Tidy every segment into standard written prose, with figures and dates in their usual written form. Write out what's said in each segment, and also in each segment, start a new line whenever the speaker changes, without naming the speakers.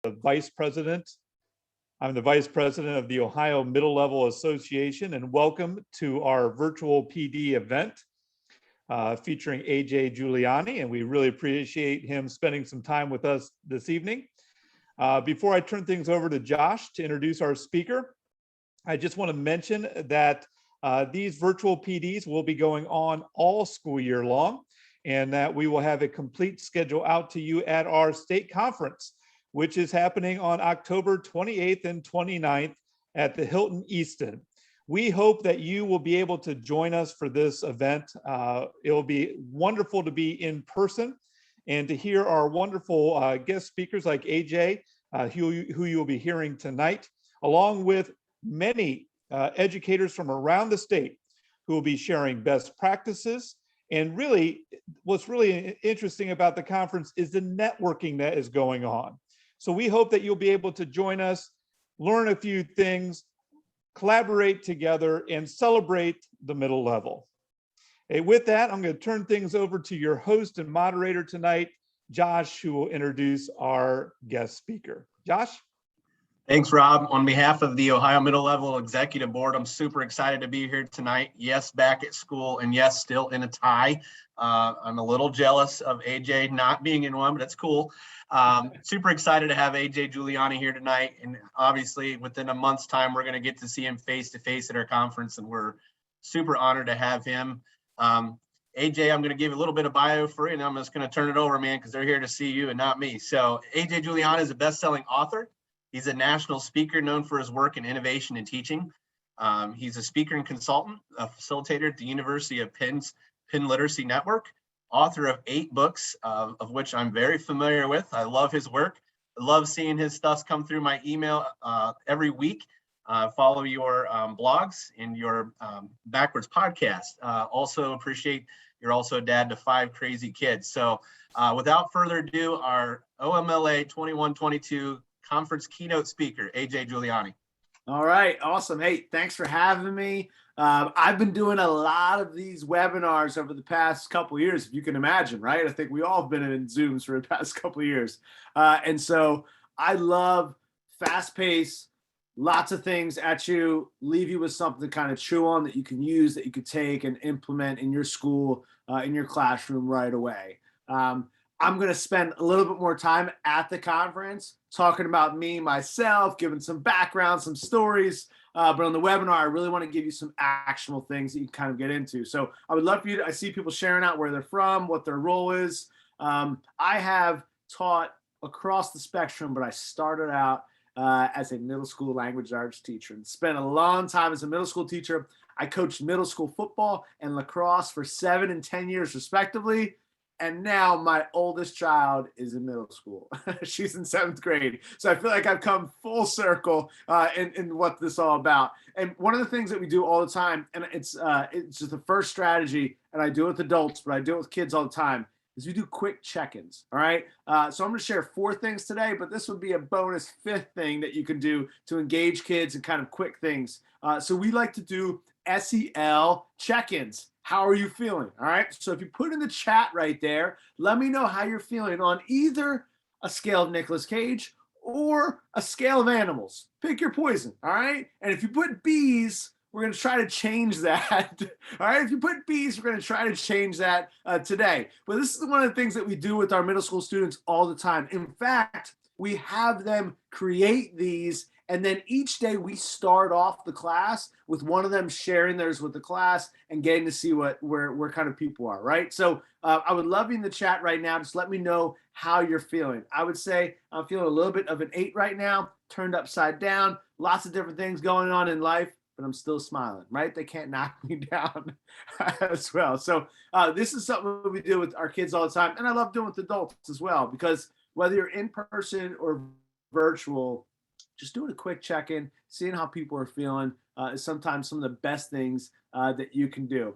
the Vice President. I'm the Vice President of the Ohio Middle Level Association, and welcome to our virtual PD event featuring AJ Juliani, and we really appreciate him spending some time with us this evening. Before I turn things over to Josh to introduce our speaker, I just want to mention that these virtual PDs will be going on all school year long, and that we will have a complete schedule out to you at our state conference, which is happening on October 28th and 29th at the Hilton Easton. We hope that you will be able to join us for this event. It will be wonderful to be in person and to hear our wonderful guest speakers like AJ, who you'll be hearing tonight, along with many educators from around the state who will be sharing best practices. And really, what's really interesting about the conference is the networking that is going on. So we hope that you'll be able to join us, learn a few things, collaborate together, and celebrate the middle level. Hey, with that, I'm going to turn things over to your host and moderator tonight, Josh, who will introduce our guest speaker. Josh?
Thanks, Rob. On behalf of the Ohio Middle Level Executive Board, I'm super excited to be here tonight. Yes, back at school, and yes, still in a tie. I'm a little jealous of AJ not being in one, but that's cool. Super excited to have AJ Juliani here tonight. And obviously, within a month's time, we're going to get to see him face to face at our conference, and we're super honored to have him. AJ, I'm going to give a little bit of bio for you, and I'm just going to turn it over, man, because they're here to see you and not me. So AJ Juliani is a best-selling author. He's a national speaker known for his work in innovation and teaching. He's a speaker and consultant, a facilitator at the University of Penn's Penn Literacy Network, author of 8 books, of which I'm very familiar with. I love his work. I love seeing his stuff come through my email every week. Follow your blogs and your Backwards podcast. Also appreciate you're also a dad to 5 crazy kids. So without further ado, our OMLA 21-22 conference keynote speaker, AJ Juliani.
All right, awesome. Hey, thanks for having me. I've been doing a lot of these webinars over the past couple of years, if you can imagine, right? I think we all have been in Zooms for the past couple of years. And so I love fast pace, lots of things at you, leave you with something to kind of chew on that you can use, that you could take and implement in your school, in your classroom right away. I'm going to spend a little bit more time at the conference talking about me, myself, giving some background, some stories. But on the webinar, I really want to give you some actionable things that you can kind of get into. So I would love for you to, I see people sharing out where they're from, what their role is. I have taught across the spectrum, but I started out as a middle school language arts teacher and spent a long time as a middle school teacher. I coached middle school football and lacrosse for 7 and 10 years respectively. And now my oldest child is in middle school. She's in 7th grade. So I feel like I've come full circle in what this is all about. And one of the things that we do all the time, and it's just the first strategy, and I do it with adults, but I do it with kids all the time, is we do quick check-ins, all right? So I'm going to share 4 things today, but this would be a bonus 5th thing that you can do to engage kids and kind of quick things. So we like to do SEL check-ins. How are you feeling? All right. So if you put in the chat right there, let me know how you're feeling on either a scale of Nicolas Cage or a scale of animals. Pick your poison. All right. And if you put bees, we're going to try to change that. All right. If you put bees, we're going to try to change that today. But this is one of the things that we do with our middle school students all the time. In fact, we have them create these. And then each day we start off the class with one of them sharing theirs with the class and getting to see where kind of people are, right? So I would love you in the chat right now. Just let me know how you're feeling. I would say I'm feeling a little bit of an 8 right now, turned upside down, lots of different things going on in life, but I'm still smiling, right? They can't knock me down as well. So this is something that we do with our kids all the time. And I love doing it with adults as well, because whether you're in person or virtual, just doing a quick check-in, seeing how people are feeling is sometimes some of the best things that you can do.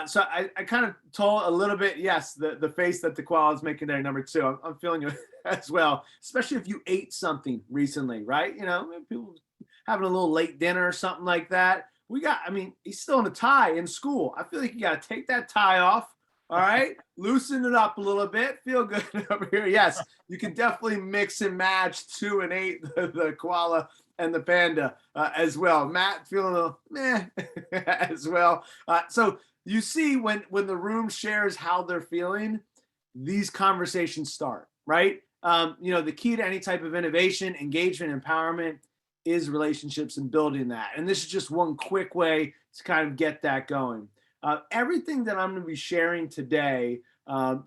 So I kind of told a little bit, yes, the face that the koala is making there, number 2. I'm feeling it as well, especially if you ate something recently, right? You know, people having a little late dinner or something like that. I mean, he's still in a tie in school. I feel like you got to take that tie off, All right, loosen it up a little bit. Feel good over here. Yes, you can definitely mix and match 2 and 8, the koala and the panda as well. Matt feeling a little meh as well. So you see when the room shares how they're feeling, these conversations start, right? The key to any type of innovation, engagement, empowerment is relationships and building that. And this is just one quick way to kind of get that going. Everything that I'm going to be sharing today,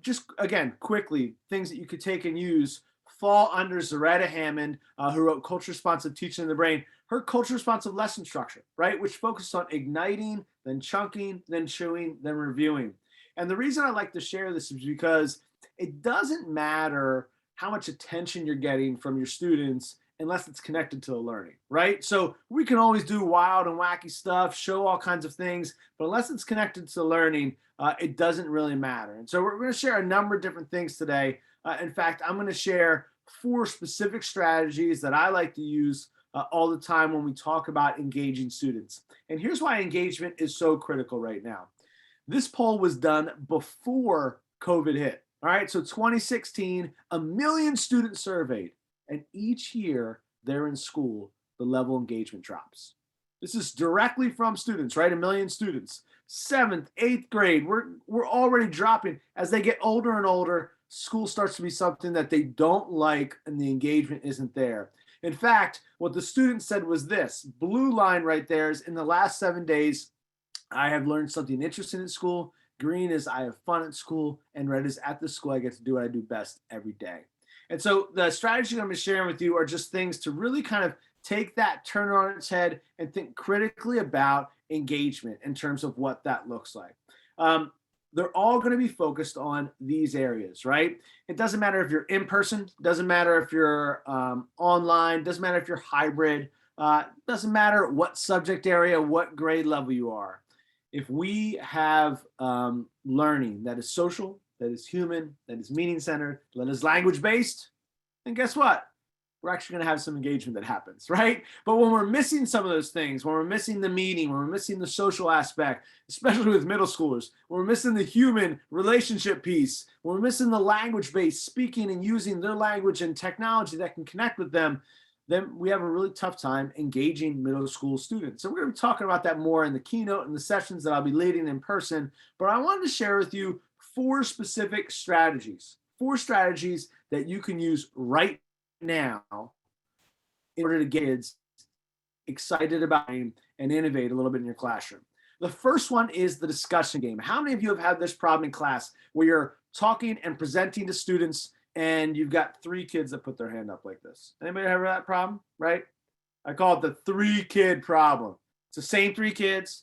just again, quickly, things that you could take and use fall under Zaretta Hammond, who wrote Culture Responsive Teaching in the Brain, her culture responsive lesson structure, right? Which focuses on igniting, then chunking, then chewing, then reviewing. And the reason I like to share this is because it doesn't matter how much attention you're getting from your students unless it's connected to the learning, right? So we can always do wild and wacky stuff, show all kinds of things, but unless it's connected to learning, it doesn't really matter. And so we're going to share a number of different things today. In fact, I'm going to share 4 specific strategies that I like to use all the time when we talk about engaging students. And here's why engagement is so critical right now. This poll was done before COVID hit. All right, so 2016, 1 million students surveyed. And each year they're in school, the level of engagement drops. This is directly from students, right? 1 million students. 7th, 8th grade, we're already dropping. As they get older and older, school starts to be something that they don't like and the engagement isn't there. In fact, what the students said was this, blue line right there is in the last 7 days, I have learned something interesting at school. Green is I have fun at school, and red is at the school I get to do what I do best every day. And so the strategies I'm going to be sharing with you are just things to really kind of take that, turn it on its head, and think critically about engagement in terms of what that looks like. They're all going to be focused on these areas, right? It doesn't matter if you're in person, doesn't matter if you're online, doesn't matter if you're hybrid, doesn't matter what subject area, what grade level you are. If we have learning that is social, that is human, that is meaning-centered, that is language-based, then guess what? We're actually going to have some engagement that happens, right? But when we're missing some of those things, when we're missing the meaning, when we're missing the social aspect, especially with middle schoolers, when we're missing the human relationship piece, when we're missing the language-based speaking and using their language and technology that can connect with them, then we have a really tough time engaging middle school students. So we're going to be talking about that more in the keynote and the sessions that I'll be leading in person. But I wanted to share with you 4 specific strategies, 4 strategies that you can use right now in order to get kids excited about and innovate a little bit in your classroom. The first one is the discussion game. How many of you have had this problem in class where you're talking and presenting to students and you've got 3 kids that put their hand up like this? Anybody have that problem, right? I call it the 3-kid problem. It's the same 3 kids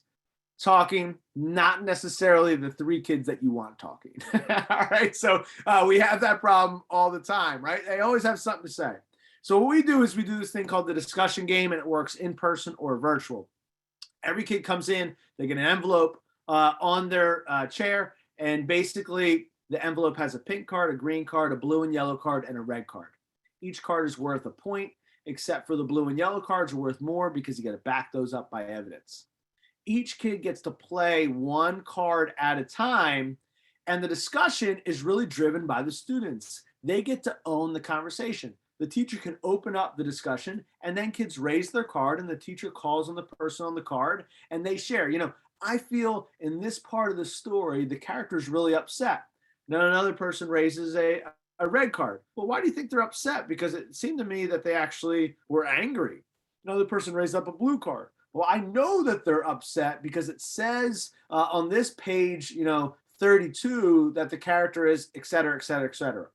talking, not necessarily the 3 kids that you want talking. All right, so we have that problem all the time, right? They always have something to say. So what we do is we do this thing called the discussion game, and it works in person or virtual. Every kid comes in, they get an envelope on their chair, and basically the envelope has a pink card, a green card, a blue and yellow card, and a red card. Each card is worth a point, except for the blue and yellow cards are worth more because you got to back those up by evidence. Each kid gets to play 1 card at a time, and the discussion is really driven by the students. They get to own the conversation. The teacher can open up the discussion, and then kids raise their card, and the teacher calls on the person on the card, and they share. I feel in this part of the story, the character's really upset. Then another person raises a red card. Well, why do you think they're upset? Because it seemed to me that they actually were angry. Another person raised up a blue card. Well, I know that they're upset because it says on this page, 32, that the character is et cetera, et cetera, et cetera.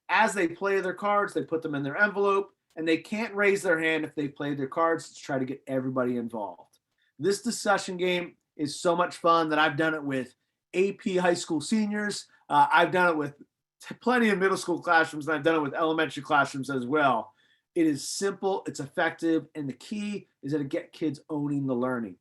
As they play their cards, they put them in their envelope, and they can't raise their hand if they played their cards to try to get everybody involved. This discussion game is so much fun that I've done it with AP high school seniors. I've done it with plenty of middle school classrooms, and I've done it with elementary classrooms as well. It is simple, it's effective, and the key is to get kids owning the learning.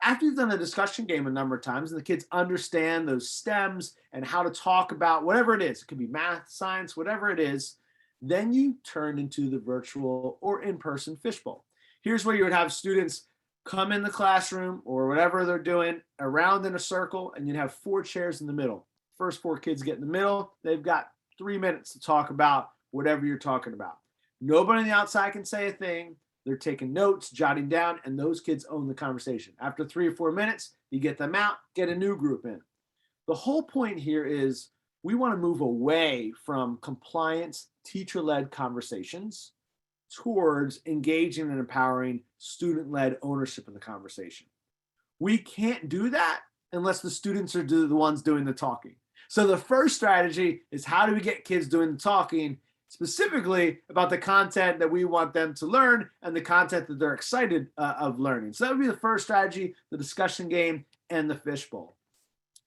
After you've done the discussion game a number of times and the kids understand those stems and how to talk about whatever it is, it could be math, science, whatever it is, then you turn into the virtual or in-person fishbowl. Here's where you would have students come in the classroom or whatever they're doing around in a circle, and you'd have 4 chairs in the middle. First 4 kids get in the middle. They've got 3 minutes to talk about whatever you're talking about. Nobody on the outside can say a thing. They're taking notes, jotting down, and those kids own the conversation. After 3 or 4 minutes, you get them out, get a new group in. The whole point here is we want to move away from compliance, teacher-led conversations towards engaging and empowering student-led ownership of the conversation. We can't do that unless the students are the ones doing the talking. So the first strategy is, how do we get kids doing the talking, specifically about the content that we want them to learn and the content that they're excited of learning. So that would be the first strategy, the discussion game and the fishbowl.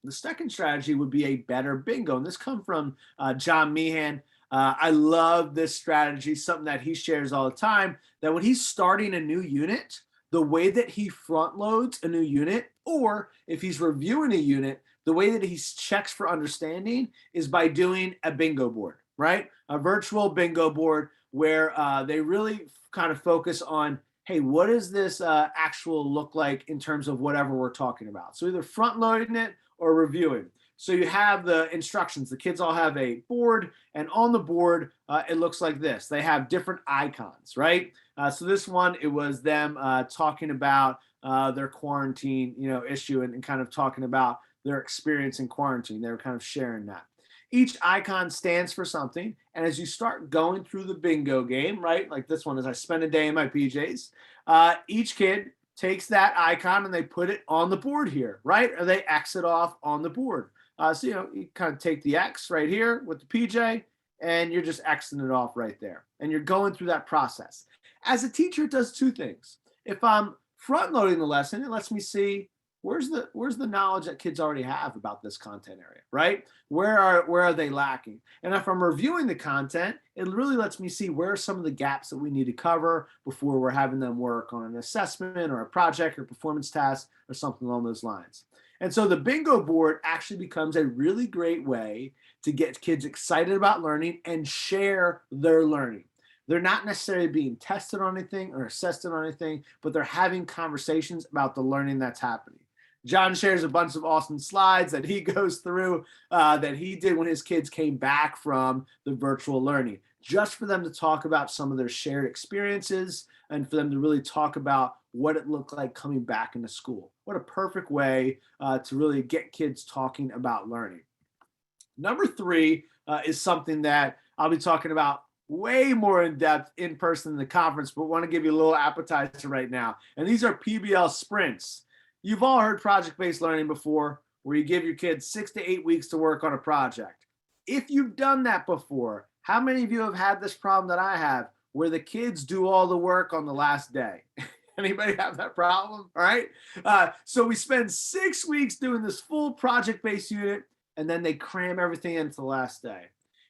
The second strategy would be a better bingo. And this comes from John Meehan. I love this strategy, something that he shares all the time, that when he's starting a new unit, the way that he front loads a new unit, or if he's reviewing a unit, the way that he checks for understanding is by doing a bingo board, right? A virtual bingo board where they really kind of focus on, hey, what does this actual look like in terms of whatever we're talking about? So either front loading it or reviewing. So you have the instructions. The kids all have a board, and on the board, it looks like this. They have different icons, right? So this one, it was them talking about their quarantine, issue and kind of talking about their experience in quarantine. They were kind of sharing that. Each icon stands for something. And as you start going through the bingo game, right? Like this one is, I spend a day in my PJs. Each kid takes that icon and they put it on the board here, right? Or they X it off on the board. So, you kind of take the X right here with the PJ and you're just Xing it off right there. And you're going through that process. As a teacher, it does 2 things. If I'm front loading the lesson, it lets me see where's the knowledge that kids already have about this content area, right? Where are they lacking? And if I'm reviewing the content, it really lets me see where are some of the gaps that we need to cover before we're having them work on an assessment or a project or performance task or something along those lines. And so the bingo board actually becomes a really great way to get kids excited about learning and share their learning. They're not necessarily being tested on anything or assessed on anything, but they're having conversations about the learning that's happening. John shares a bunch of awesome slides that he goes through that he did when his kids came back from the virtual learning, just for them to talk about some of their shared experiences and for them to really talk about what it looked like coming back into school. What a perfect way to really get kids talking about learning. Number 3 is something that I'll be talking about way more in depth in person in the conference, but want to give you a little appetizer right now. And these are PBL sprints. You've all heard project-based learning before, where you give your kids 6 to 8 weeks to work on a project. If you've done that before, how many of you have had this problem that I have, where the kids do all the work on the last day? Anybody have that problem? All right. So we spend 6 weeks doing this full project-based unit, and then they cram everything into the last day.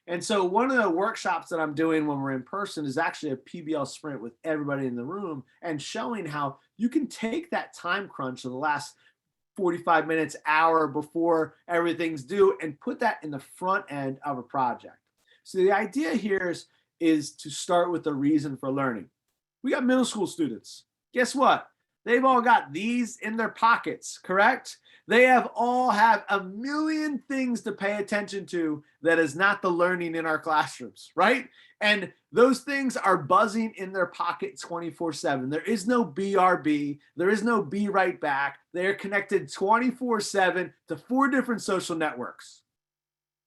And so one of the workshops that I'm doing when we're in person is actually a PBL sprint with everybody in the room and showing how you can take that time crunch of the last 45 minutes, hour before everything's due and put that in the front end of a project. So the idea here is to start with the reason for learning. We got middle school students. Guess what? They've all got these in their pockets, correct? They all have a million things to pay attention to that is not the learning in our classrooms, right? And those things are buzzing in their pocket 24/7. There is no BRB. There is no be right back. They're connected 24/7 to 4 different social networks.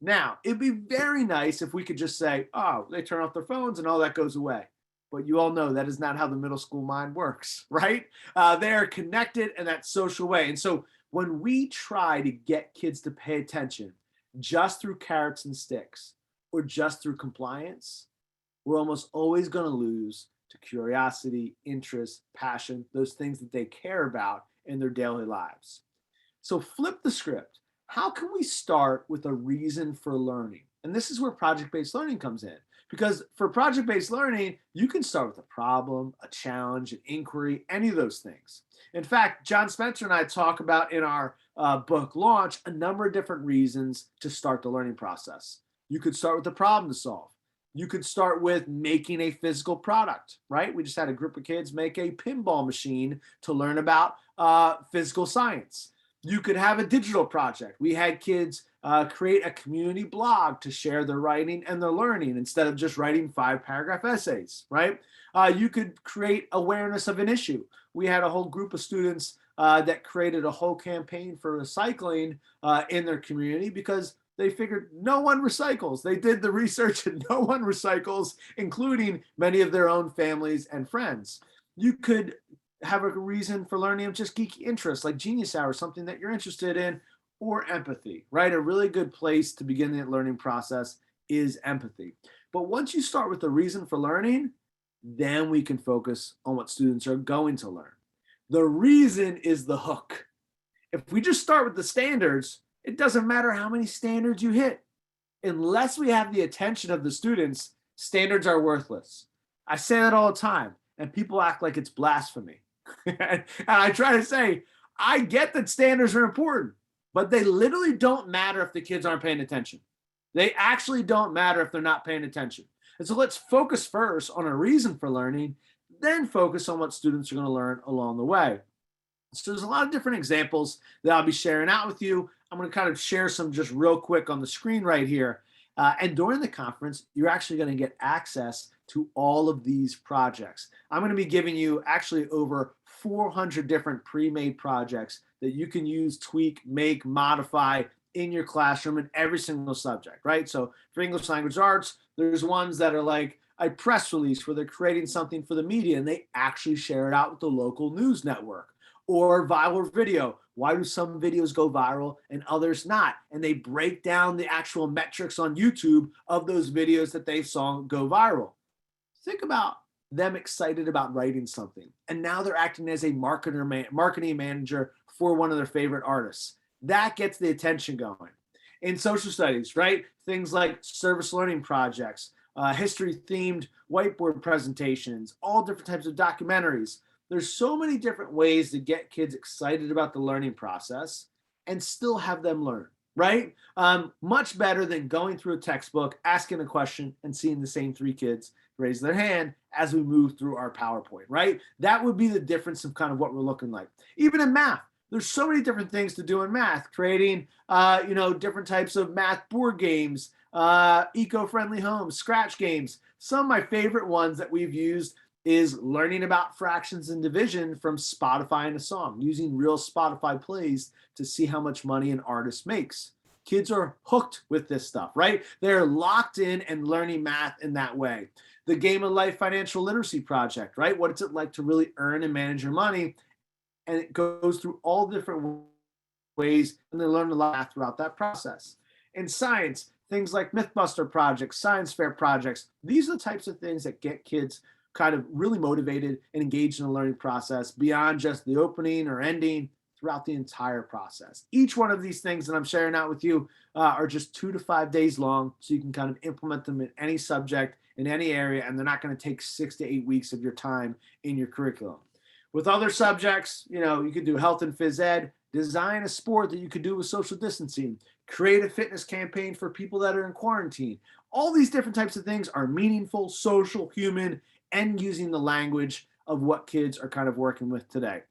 Now, it'd be very nice if we could just say, oh, they turn off their phones and all that goes away. But you all know that is not how the middle school mind works, right? They are connected in that social way. And so when we try to get kids to pay attention just through carrots and sticks or just through compliance, we're almost always going to lose to curiosity, interest, passion, those things that they care about in their daily lives. So flip the script. How can we start with a reason for learning? And this is where project-based learning comes in. Because for project-based learning, you can start with a problem, a challenge, an inquiry, any of those things. In fact, John Spencer and I talk about in our book launch a number of different reasons to start the learning process. You could start with a problem to solve. You could start with making a physical product, right? We just had a group of kids make a pinball machine to learn about physical science. You could have a digital project. We had kids create a community blog to share their writing and their learning instead of just writing 5-paragraph essays, right? You could create awareness of an issue. We had a whole group of students that created a whole campaign for recycling in their community because they figured no one recycles. They did the research and no one recycles, including many of their own families and friends. You could have a reason for learning of just geeky interests like Genius Hour, something that you're interested in, or empathy, right? A really good place to begin the learning process is empathy. But once you start with the reason for learning, then we can focus on what students are going to learn. The reason is the hook. If we just start with the standards, it doesn't matter how many standards you hit. Unless we have the attention of the students, standards are worthless. I say that all the time, and people act like it's blasphemy. And I try to say, I get that standards are important, but they literally don't matter if the kids aren't paying attention. They actually don't matter if they're not paying attention. And so let's focus first on a reason for learning, then focus on what students are going to learn along the way. So there's a lot of different examples that I'll be sharing out with you. I'm going to kind of share some just real quick on the screen right here. And during the conference, you're actually going to get access to all of these projects. I'm going to be giving you actually over 400 different pre-made projects that you can use, tweak, make, modify in your classroom in every single subject, right? So for English language arts, there's ones that are like a press release where they're creating something for the media and they actually share it out with the local news network. Or viral video. Why do some videos go viral and others not? And they break down the actual metrics on YouTube of those videos that they saw go viral. Think about them excited about writing something. And now they're acting as a marketing manager for one of their favorite artists. That gets the attention going. In social studies, right? Things like service learning projects, history-themed whiteboard presentations, all different types of documentaries. There's so many different ways to get kids excited about the learning process and still have them learn, right? Much better than going through a textbook, asking a question, and seeing the same 3 kids raise their hand as we move through our PowerPoint, right? That would be the difference of kind of what we're looking like. Even in math, there's so many different things to do in math, creating, different types of math board games, eco-friendly homes, scratch games. Some of my favorite ones that we've used is learning about fractions and division from Spotify in a song, using real Spotify plays to see how much money an artist makes. Kids are hooked with this stuff, right? They're locked in and learning math in that way. The Game of Life Financial Literacy Project, right? What is it like to really earn and manage your money? And it goes through all different ways, and they learn a lot throughout that process. In science, things like Mythbuster projects, science fair projects, these are the types of things that get kids kind of really motivated and engaged in the learning process beyond just the opening or ending, throughout the entire process. Each one of these things that I'm sharing out with you are just 2 to 5 days long, so you can kind of implement them in any subject, in any area, and they're not going to take 6 to 8 weeks of your time in your curriculum. With other subjects, you could do health and phys ed, design a sport that you could do with social distancing, create a fitness campaign for people that are in quarantine. All these different types of things are meaningful, social, human, and using the language of what kids are kind of working with today.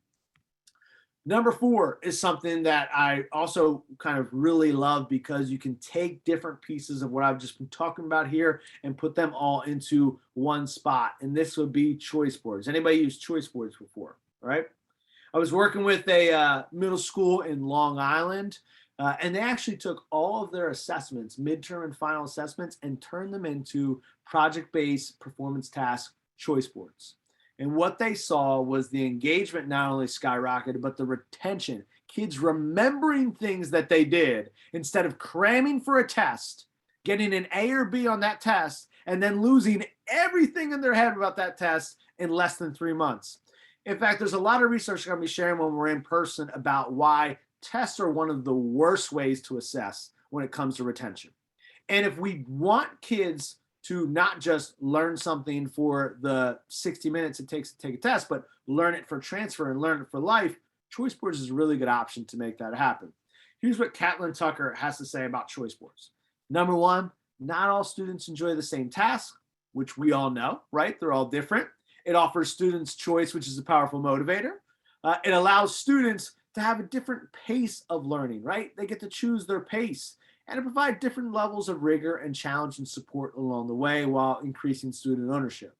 Number 4 is something that I also kind of really love because you can take different pieces of what I've just been talking about here and put them all into one spot. And this would be choice boards. Anybody used choice boards before, right? I was working with a middle school in Long Island, and they actually took all of their assessments, midterm and final assessments, and turned them into project-based performance task choice boards. And what they saw was the engagement not only skyrocketed, but the retention, kids remembering things that they did instead of cramming for a test, getting an A or B on that test, and then losing everything in their head about that test in less than 3 months. In fact, there's a lot of research I'm going to be sharing when we're in person about why tests are one of the worst ways to assess when it comes to retention. And if we want kids to not just learn something for the 60 minutes it takes to take a test, but learn it for transfer and learn it for life, choice boards is a really good option to make that happen. Here's what Catlin Tucker has to say about choice boards. Number 1, not all students enjoy the same task, which we all know, right? They're all different. It offers students choice, which is a powerful motivator. It allows students to have a different pace of learning, right? They get to choose their pace and to provide different levels of rigor and challenge and support along the way while increasing student ownership.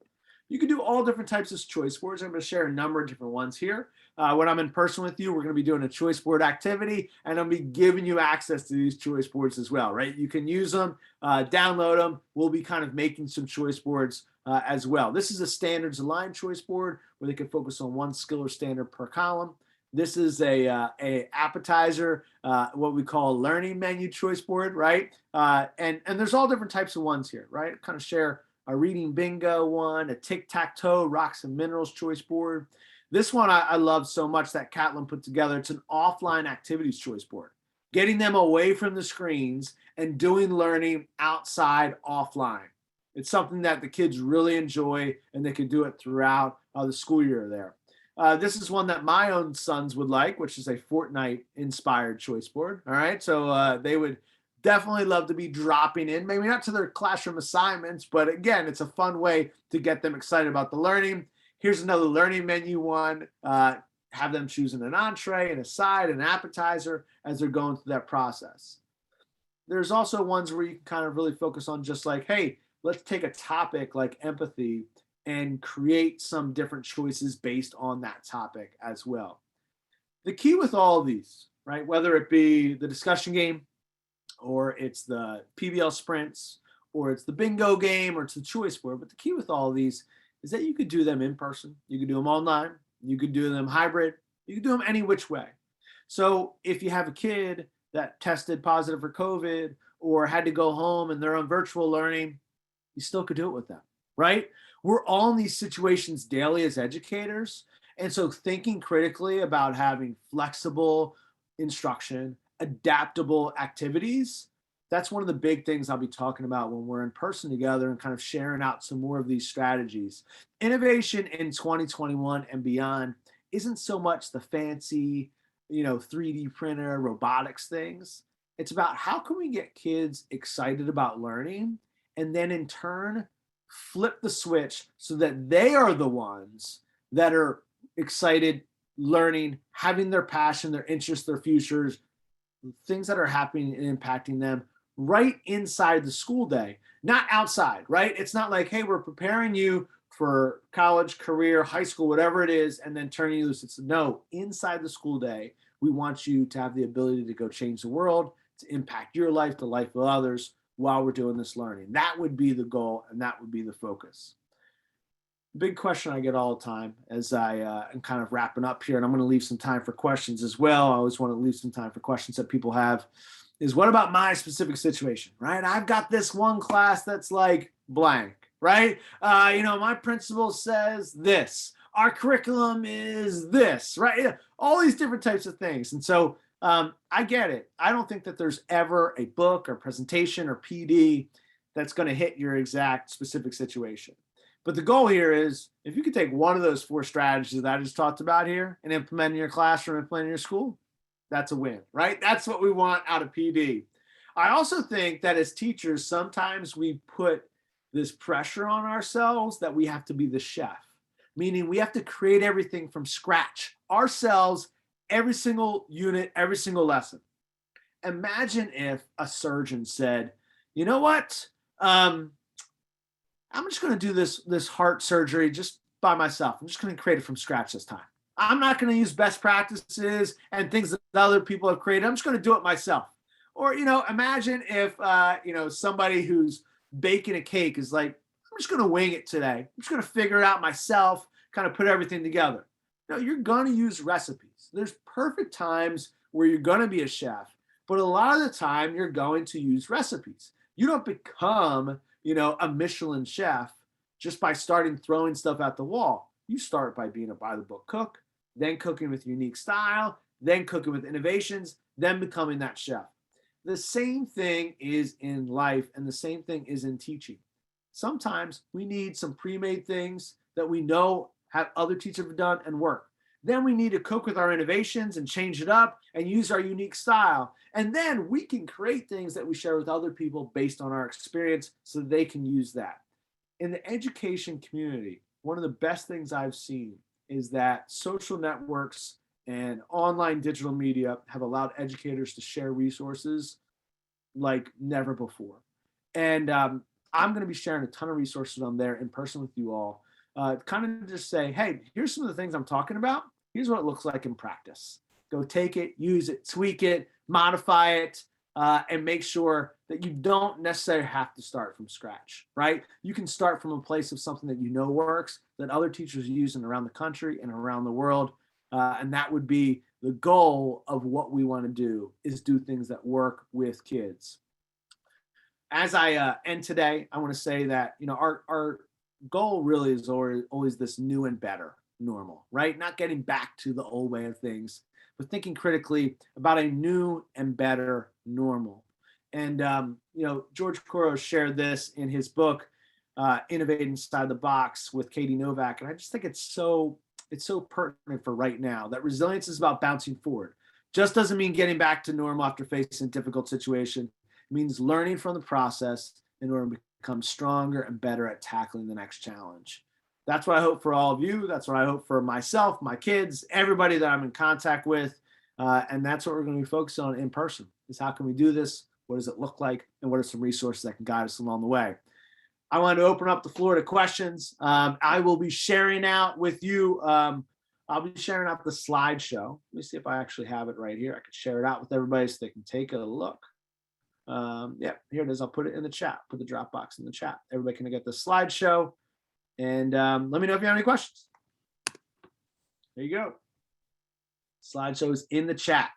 You can do all different types of choice boards. I'm going to share a number of different ones here. When I'm in person with you, we're going to be doing a choice board activity, and I'll be giving you access to these choice boards as well, right? You can use them, download them. We'll be kind of making some choice boards as well. This is a standards aligned choice board where they can focus on one skill or standard per column. This is a appetizer, what we call a learning menu choice board, right? And there's all different types of ones here, right? Kind of share a reading bingo one, a tic-tac-toe, rocks and minerals choice board. This one I love so much that Catlin put together. It's an offline activities choice board, getting them away from the screens and doing learning outside offline. It's something that the kids really enjoy, and they can do it throughout the school year there. This is one that my own sons would like, which is a Fortnite inspired choice board. All right. So they would definitely love to be dropping in, maybe not to their classroom assignments, but again, it's a fun way to get them excited about the learning. Here's another learning menu one. Have them choosing an entree and a side, an appetizer as they're going through that process. There's also ones where you can kind of really focus on just like, hey, let's take a topic like empathy and create some different choices based on that topic as well. The key with all of these, right, whether it be the discussion game, or it's the PBL sprints, or it's the bingo game, or it's the choice board. But the key with all of these is that you could do them in person, you could do them online, you could do them hybrid, you could do them any which way. So if you have a kid that tested positive for COVID or had to go home and they're on virtual learning, you still could do it with them, right? We're all in these situations daily as educators. And so thinking critically about having flexible instruction, adaptable activities, that's one of the big things I'll be talking about when we're in person together and kind of sharing out some more of these strategies. Innovation in 2021 and beyond isn't so much the fancy, 3D printer, robotics things. It's about how can we get kids excited about learning and then in turn flip the switch so that they are the ones that are excited, learning, having their passion, their interests, their futures, things that are happening and impacting them right inside the school day, not outside, right? It's not like, hey, we're preparing you for college, career, high school, whatever it is, and then turning you loose. It's no, inside the school day, we want you to have the ability to go change the world, to impact your life, the life of others while we're doing this learning. That would be the goal, and that would be the focus. Big question I get all the time as I am kind of wrapping up here, and I'm going to leave some time for questions as well. I always want to leave some time for questions that people have, is what about my specific situation, right? I've got this one class that's like blank, right? My principal says this. Our curriculum is this, right? All these different types of things. And so I get it. I don't think that there's ever a book or presentation or PD that's going to hit your exact specific situation. But the goal here is if you could take one of those 4 strategies that I just talked about here and implement in your classroom, implement in your school, that's a win, right? That's what we want out of PD. I also think that as teachers, sometimes we put this pressure on ourselves that we have to be the chef, meaning we have to create everything from scratch ourselves, every single unit, every single lesson. Imagine if a surgeon said, you know what? I'm just going to do this heart surgery just by myself. I'm just going to create it from scratch this time. I'm not going to use best practices and things that other people have created. I'm just going to do it myself. Or, imagine if, somebody who's baking a cake is like, I'm just going to wing it today. I'm just going to figure it out myself, kind of put everything together. No, you're going to use recipes. There's perfect times where you're going to be a chef, but a lot of the time you're going to use recipes. You don't become a Michelin chef just by starting throwing stuff at the wall. You start by being a by-the-book cook, then cooking with unique style, then cooking with innovations, then becoming that chef. The same thing is in life, and the same thing is in teaching. Sometimes we need some pre-made things that we know have other teachers have done and work. Then we need to cook with our innovations and change it up and use our unique style. And then we can create things that we share with other people based on our experience so they can use that. In the education community, one of the best things I've seen is that social networks and online digital media have allowed educators to share resources like never before. And I'm going to be sharing a ton of resources on there in person with you all. Kind of just say, hey, here's some of the things I'm talking about. Here's what it looks like in practice. Go take it, use it, tweak it, modify it, and make sure that you don't necessarily have to start from scratch, right? You can start from a place of something that you know works, that other teachers are using around the country and around the world. And that would be the goal of what we want to do, is do things that work with kids. As I end today, I want to say that, you know, our goal really is always this new and better normal, right? Not getting back to the old way of things, but thinking critically about a new and better normal. And, you know, George Couros shared this in his book, Innovate Inside the Box with Katie Novak. And I just think it's so pertinent for right now, that resilience is about bouncing forward. Just doesn't mean getting back to normal after facing a difficult situation. It means learning from the process in order to become stronger and better at tackling the next challenge. That's what I hope for all of you. That's what I hope for myself, my kids, everybody that I'm in contact with. And that's what we're going to be focused on in person, is how can we do this? What does it look like? And what are some resources that can guide us along the way? I want to open up the floor to questions. I will be sharing out with you. I'll be sharing out the slideshow. Let me see if I actually have it right here. I could share it out with everybody so they can take a look. Yeah, here it is. I'll put it in the chat. Put the Dropbox in the chat. Everybody can get the slideshow. And let me know if you have any questions. There you go. Slideshow is in the chat.